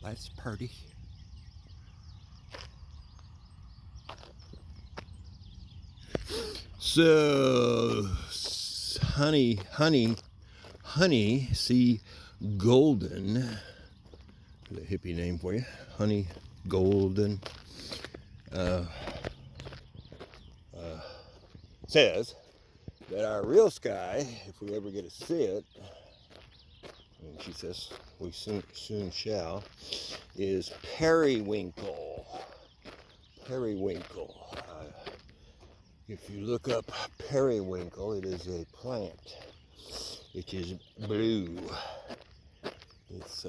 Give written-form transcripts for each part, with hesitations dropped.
That's pretty. So, honey, see, golden, a hippie name for you, honey, golden, says that our real sky, if we ever get to see it, and she says we soon shall, is periwinkle. Periwinkle. If you look up periwinkle, it is a plant which is blue. It's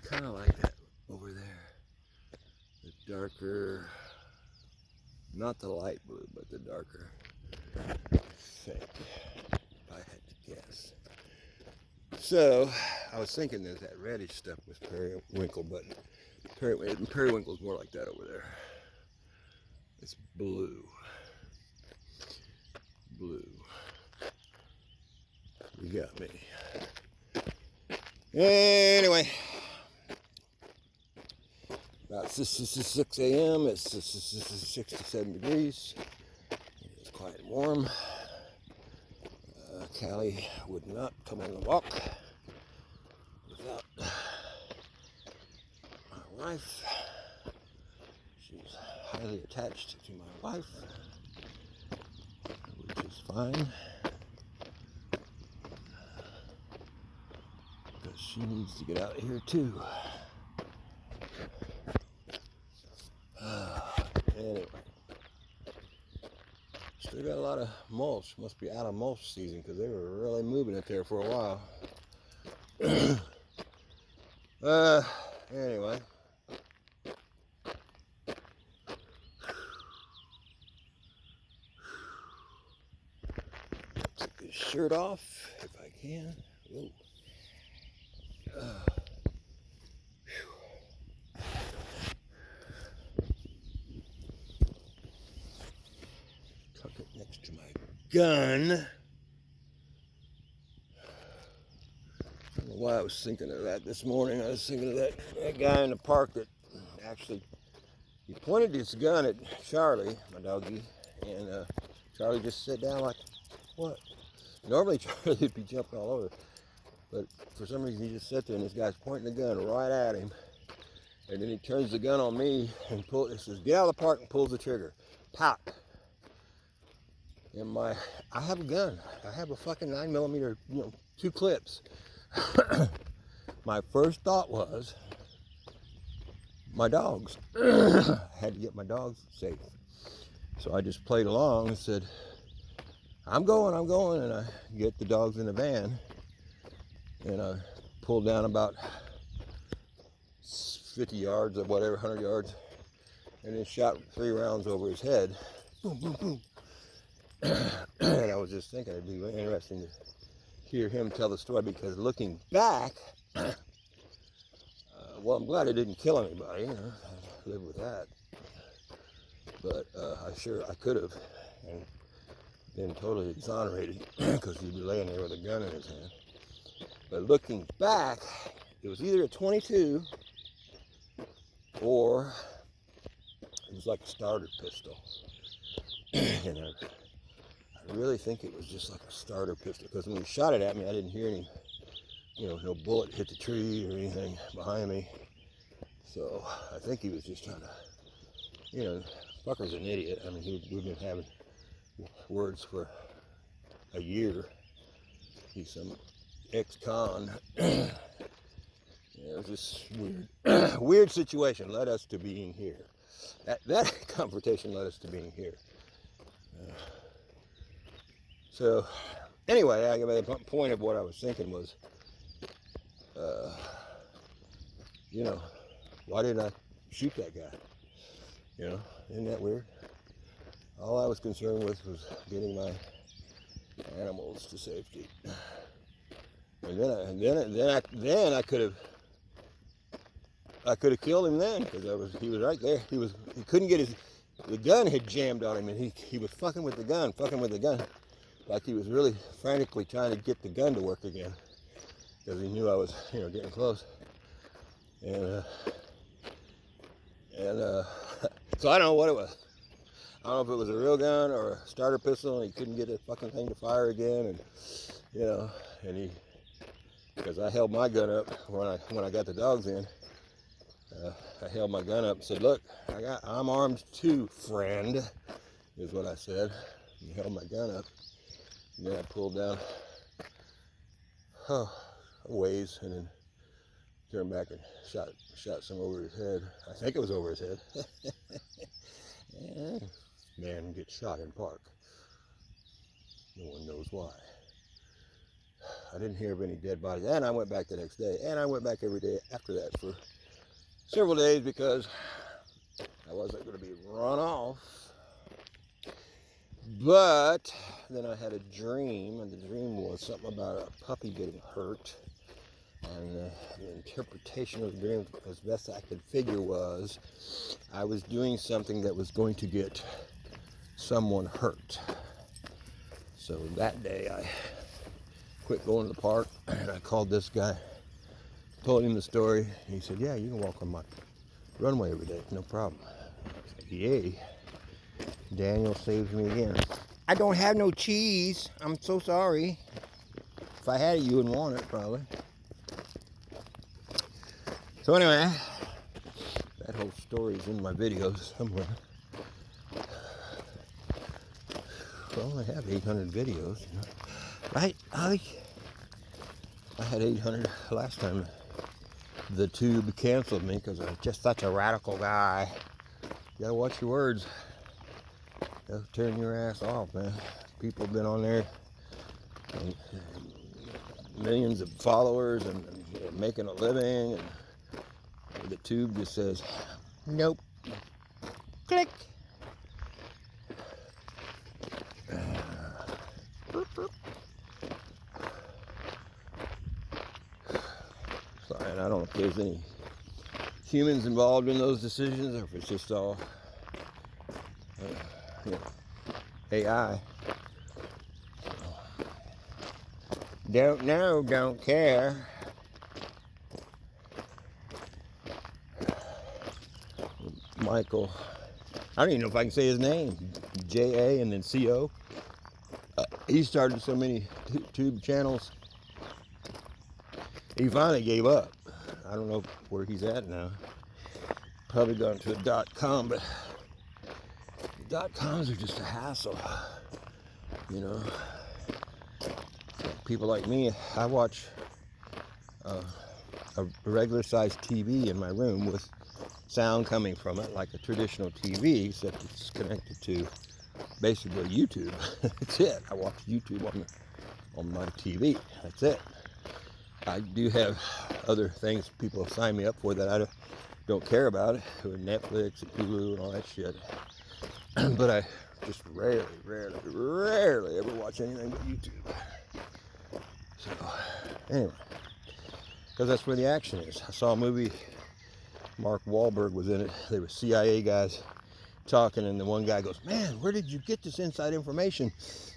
kind of like that over there. The darker, not the light blue, but the darker thing, if I had to guess. So I was thinking there's that reddish stuff with periwinkle, but periwinkle is more like that over there. It's blue. Blue. You got me. Anyway, about 6 a.m. It's 67 degrees. It's quite warm. Callie would not come on the walk without my wife. She's highly attached to my wife, which is fine, because she needs to get out of here too. Anyway, still got a lot of mulch. Must be out of mulch season, because they were really moving it there for a while. Anyway. Take this shirt off if I can. Whoa. Tuck it next to my gun. I don't know why I was thinking of that this morning. I was thinking of that guy in the park that actually, he pointed his gun at Charlie, my doggie, and Charlie just sat down like, what? Normally Charlie would be jumping all over, but for some reason he just sat there and this guy's pointing the gun right at him, and then he turns the gun on me and he says, get out of the park, and pulls the trigger. Pop. And I have a gun. I have a fucking 9mm, 2 clips. My first thought was, my dogs. I had to get my dogs safe. So I just played along and said, I'm going, and I get the dogs in the van, and I pulled down about 50 yards or whatever, 100 yards, and then shot 3 rounds over his head. Boom, boom, boom. And I was just thinking it'd be really interesting to hear him tell the story, because looking back, well, I'm glad I didn't kill anybody, I live with that. But I could have, and been totally exonerated, because he'd be laying there with a gun in his hand. But looking back, it was either a 22 or it was like a starter pistol. And I really think it was just like a starter pistol, because when he shot it at me, I didn't hear any, no bullet hit the tree or anything behind me. So I think he was just trying to, fucker's an idiot. I mean, we've been having words for a year. He's some ex-con. It was just weird. Weird situation led us to being here. That confrontation led us to being here. So anyway, the point of what I was thinking was, why didn't I shoot that guy? Isn't that weird? All I was concerned with was getting my animals to safety. And then I could have killed him then, because he was right there. He couldn't get the gun had jammed on him, and he was fucking with the gun, like he was really frantically trying to get the gun to work again, because he knew I was, getting close. And And so I don't know what it was. I don't know if it was a real gun or a starter pistol, and he couldn't get the fucking thing to fire again. And you know, and he, because I held my gun up when I got the dogs in. I held my gun up and said, "Look, I'm armed too, friend," is what I said. And held my gun up. And then I pulled down a ways and then turned back and shot some over his head. I think it was over his head. And man gets shot in park. No one knows why. I didn't hear of any dead bodies. And I went back the next day. And I went back every day after that for several days because I wasn't going to be run off. But then I had a dream, and the dream was something about a puppy getting hurt. And the interpretation of the dream, as best I could figure, was I was doing something that was going to get someone hurt. So that day I quit going to the park, and I called this guy, told him the story. He said, "Yeah, you can walk on my runway every day, no problem." I said, "Yay, Daniel saves me again." "I don't have no cheese. I'm so sorry. If I had it, you wouldn't want it, probably." So anyway, that whole story is in my videos somewhere. Well, I have 800 videos, you know. Right, Ollie? I had 800 last time. The tube canceled me because I'm just such a radical guy. You gotta watch your words. They'll turn your ass off, man. People have been on there, and millions of followers, and making a living, and the tube just says, "Nope." Click. Sorry, and I don't know if there's any humans involved in those decisions, or if it's just all AI. Don't know, don't care. Michael, I don't even know if I can say his name, J-A and then C-O. He started so many tube channels, he finally gave up. I don't know where he's at now. Probably gone to a .com, but .coms are just a hassle, you know. People like me, I watch a regular sized TV in my room with sound coming from it like a traditional TV, except it's connected to basically YouTube. That's it. I watch YouTube on my TV. That's it. I do have other things people sign me up for that I don't care about, with Netflix and Hulu and all that shit. But I just rarely ever watch anything but YouTube. So, anyway, because that's where the action is. I saw a movie, Mark Wahlberg was in it. They were CIA guys talking, and the one guy goes, "Man, where did you get this inside information?"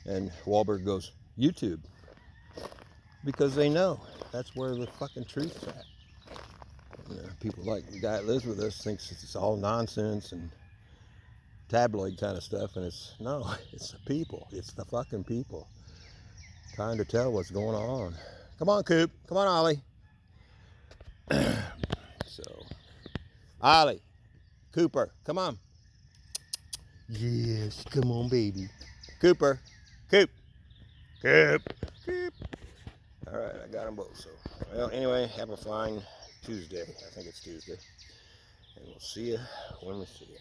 And Wahlberg goes, "YouTube." Because they know that's where the fucking truth's at. You know, people like the guy that lives with us thinks it's all nonsense and tabloid kind of stuff, and it's the people. It's the fucking people trying to tell what's going on. Come on, Coop. Come on, Ollie. So, Ollie, Cooper, come on. Yes, come on, baby. Cooper, Coop, Coop, Coop. All right, I got them both. So, well, anyway, have a fine Tuesday. I think it's Tuesday. And we'll see you when we see you.